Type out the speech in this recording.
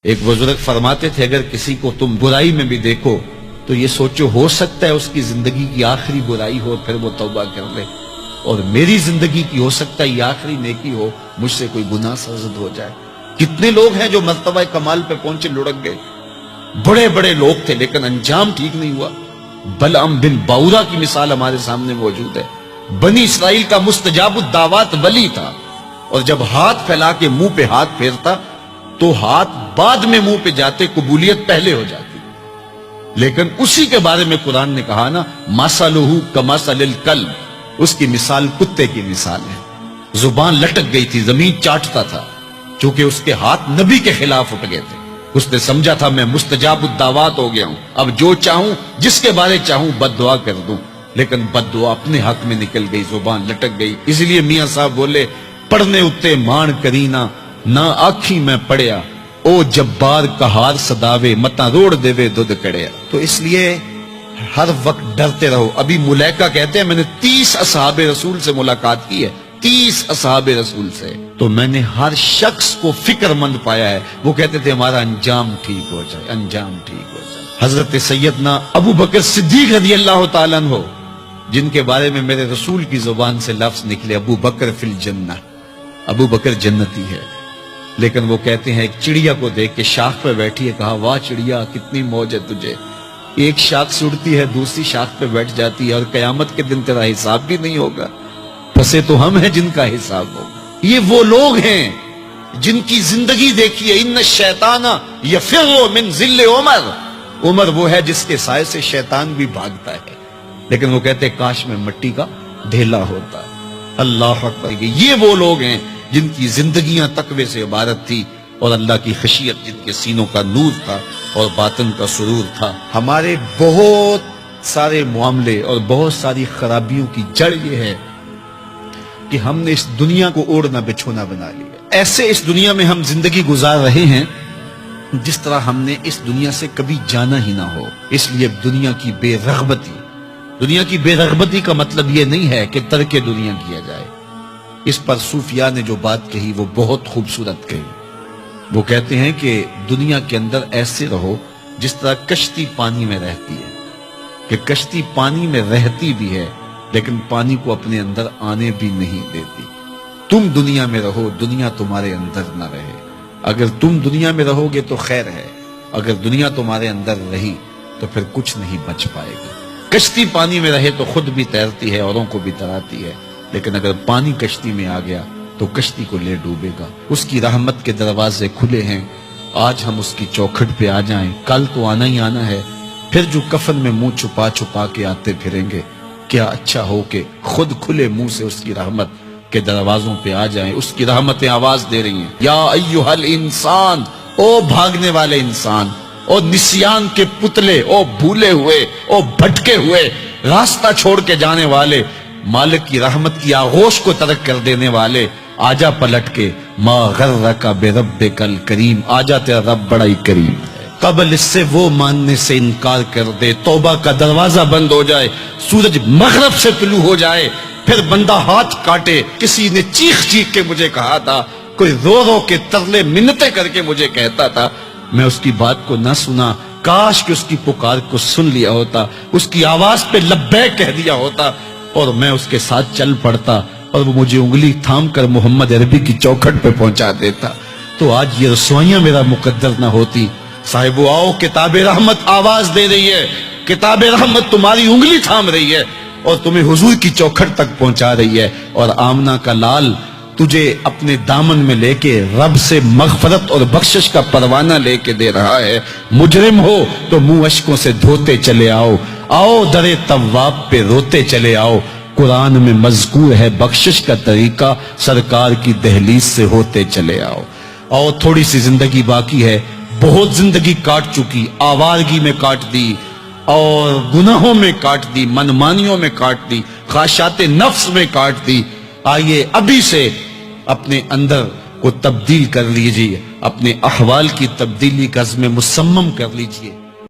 ایک بزرگ فرماتے تھے اگر کسی کو تم برائی میں بھی دیکھو تو یہ سوچو ہو سکتا ہے اس کی زندگی کی آخری برائی ہو پھر وہ توبہ کر لے، اور میری زندگی کی ہو سکتا ہے یہ آخری نیکی ہو، مجھ سے کوئی گناہ سرزد ہو جائے۔ کتنے لوگ ہیں جو مرتبہ کمال پہ پہنچے لڑک گئے، بڑے بڑے لوگ تھے لیکن انجام ٹھیک نہیں ہوا۔ بلعم بن باورا کی مثال ہمارے سامنے موجود ہے۔ بنی اسرائیل کا مستجاب الدعوات ولی تھا، اور جب ہاتھ پھیلا کے منہ پہ ہاتھ پھیرتا تو ہاتھ بعد میں منہ پہ جاتے، قبولیت پہلے ہو جاتی۔ لیکن اسی کے بارے میں قرآن نے کہا نا مثلہ کمثل الکلب، اس کی مثال کتے کی مثال ہے۔ زبان لٹک گئی تھی، زمین چاٹتا تھا، چونکہ اس کے ہاتھ نبی کے خلاف اٹھ گئے تھے۔ اس نے سمجھا تھا میں مستجاب الدعوات ہو گیا ہوں، اب جو چاہوں جس کے بارے چاہوں بد دعا کر دوں، لیکن بد دعا اپنے حق میں نکل گئی، زبان لٹک گئی۔ اس لیے میاں صاحب بولے پڑھنے اتے مان کرینا نہ آکھی میں پڑھیا، او جبار کہار صداوے متا روڑ دیوے دودھ کڑیا۔ تو اس لیے ہر وقت ڈرتے رہو۔ ابھی ملائکہ کہتے ہیں میں نے 30 اصحاب رسول سے ملاقات کی ہے، 30 اصحاب رسول سے، تو میں نے ہر شخص کو فکر مند پایا ہے۔ وہ کہتے تھے ہمارا انجام ٹھیک ہو جائے، انجام ٹھیک ہو جائے۔ حضرت سیدنا ابو بکر صدیق رضی اللہ تعالیٰ عنہ، جن کے بارے میں میرے رسول کی زبان سے لفظ نکلے ابو بکر فی الجنہ، ابو بکر جنتی ہے، لیکن وہ کہتے ہیں ایک چڑیا کو دیکھ کے شاخ پہ بیٹھی ہے، کہا واہ چڑیا کتنی موج ہے تجھے، ایک شاخ سے اڑتی ہے دوسری شاخ پہ بیٹھ جاتی ہے، اور قیامت کے دن تیرا حساب بھی نہیں ہوگا، پھنسے تو ہم ہیں جن کا حساب ہوگا۔ یہ وہ لوگ ہیں جن کی زندگی دیکھیے، ان الشیطان یفر من ظل عمر، عمر وہ ہے جس کے سائے سے شیطان بھی بھاگتا ہے، لیکن وہ کہتے ہیں کاش میں مٹی کا ڈھیلا ہوتا۔ اللہ اکبر، یہ وہ لوگ ہیں جن کی زندگیاں تقوی سے عبارت تھی، اور اللہ کی خشیت جن کے سینوں کا نور تھا اور باطن کا سرور تھا۔ ہمارے بہت سارے معاملے اور بہت ساری خرابیوں کی جڑ یہ ہے کہ ہم نے اس دنیا کو اوڑھنا بچھونا بنا لیا۔ ایسے اس دنیا میں ہم زندگی گزار رہے ہیں جس طرح ہم نے اس دنیا سے کبھی جانا ہی نہ ہو۔ اس لیے دنیا کی بے رغبتی، دنیا کی بے رغبتی کا مطلب یہ نہیں ہے کہ ترک دنیا کیا جائے۔ اس پر صوفیاء نے جو بات کہی وہ بہت خوبصورت کہی۔ وہ کہتے ہیں کہ دنیا کے اندر ایسے رہو جس طرح کشتی پانی میں رہتی ہے، کہ کشتی پانی میں رہتی بھی ہے لیکن پانی کو اپنے اندر آنے بھی نہیں دیتی۔ تم دنیا میں رہو، دنیا تمہارے اندر نہ رہے۔ اگر تم دنیا میں رہو گے تو خیر ہے، اگر دنیا تمہارے اندر رہی تو پھر کچھ نہیں بچ پائے گا۔ کشتی پانی میں رہے تو خود بھی تیرتی ہے، اوروں کو بھی تراتی ہے، لیکن اگر پانی کشتی میں آ گیا تو کشتی کو لے ڈوبے گا۔ اس کی رحمت کے دروازے کھلے ہیں، آج ہم اس کی چوکھٹ پہ آ جائیں، کل تو آنا ہی آنا ہے۔ پھر جو کفن میں منہ چھپا چھپا کے آتے پھریں گے، کیا اچھا ہو کہ خود کھلے منہ سے اس کی رحمت کے دروازوں پہ آ جائیں۔ اس کی رحمتیں آواز دے رہی ہیں، یا ایھا الانسان، او بھاگنے والے انسان، او نسیان کے پتلے، او بھولے ہوئے، او بھٹکے ہوئے، راستہ چھوڑ کے جانے والے، مالک کی رحمت کی آغوش کو ترک کر دینے والے، آجا پلٹ کے، ما غرک بربک الکریم، آجا تیرا رب بڑا ہی کریم ہے۔ قبل اس سے وہ ماننے سے انکار کر دے، توبہ کا دروازہ بند ہو جائے، سورج مغرب سے طلوع ہو جائے، پھر بندہ ہاتھ کاٹے۔ کسی نے چیخ چیخ کے مجھے کہا تھا، کوئی رو رو کے ترلے منتیں کر کے مجھے کہتا تھا، میں اس کی بات کو نہ سنا، کاش کہ اس کی پکار کو سن لیا ہوتا، اس کی آواز پہ لبیک کہہ دیا ہوتا، اور میں اس کے ساتھ چل پڑتا، اور وہ مجھے انگلی تھام کر محمد عربی کی چوکھٹ پہ پہنچا دیتا، تو آج یہ رسوائیاں میرا مقدر نہ ہوتی۔ صاحبو آؤ، کتاب رحمت آواز دے رہی ہے، کتاب رحمت تمہاری انگلی تھام رہی ہے اور تمہیں حضور کی چوکھٹ تک پہنچا رہی ہے، اور آمنہ کا لال تجھے اپنے دامن میں لے کے رب سے مغفرت اور بخشش کا پروانہ لے کے دے رہا ہے۔ مجرم ہو تو منہ اشکوں سے دھوتے چلے آؤ، آؤ درے تواب پہ روتے چلے آؤ، قرآن میں مذکور ہے بخشش کا طریقہ، سرکار کی دہلیز سے ہوتے چلے آؤ۔ اور تھوڑی سی زندگی باقی ہے، بہت زندگی کاٹ چکی، آوارگی میں کاٹ دی، اور گناہوں میں کاٹ دی، منمانیوں میں کاٹ دی، خواہشات نفس میں کاٹ دی۔ آئیے ابھی سے اپنے اندر کو تبدیل کر لیجئے، اپنے احوال کی تبدیلی کا عزم مصمم کر لیجئے۔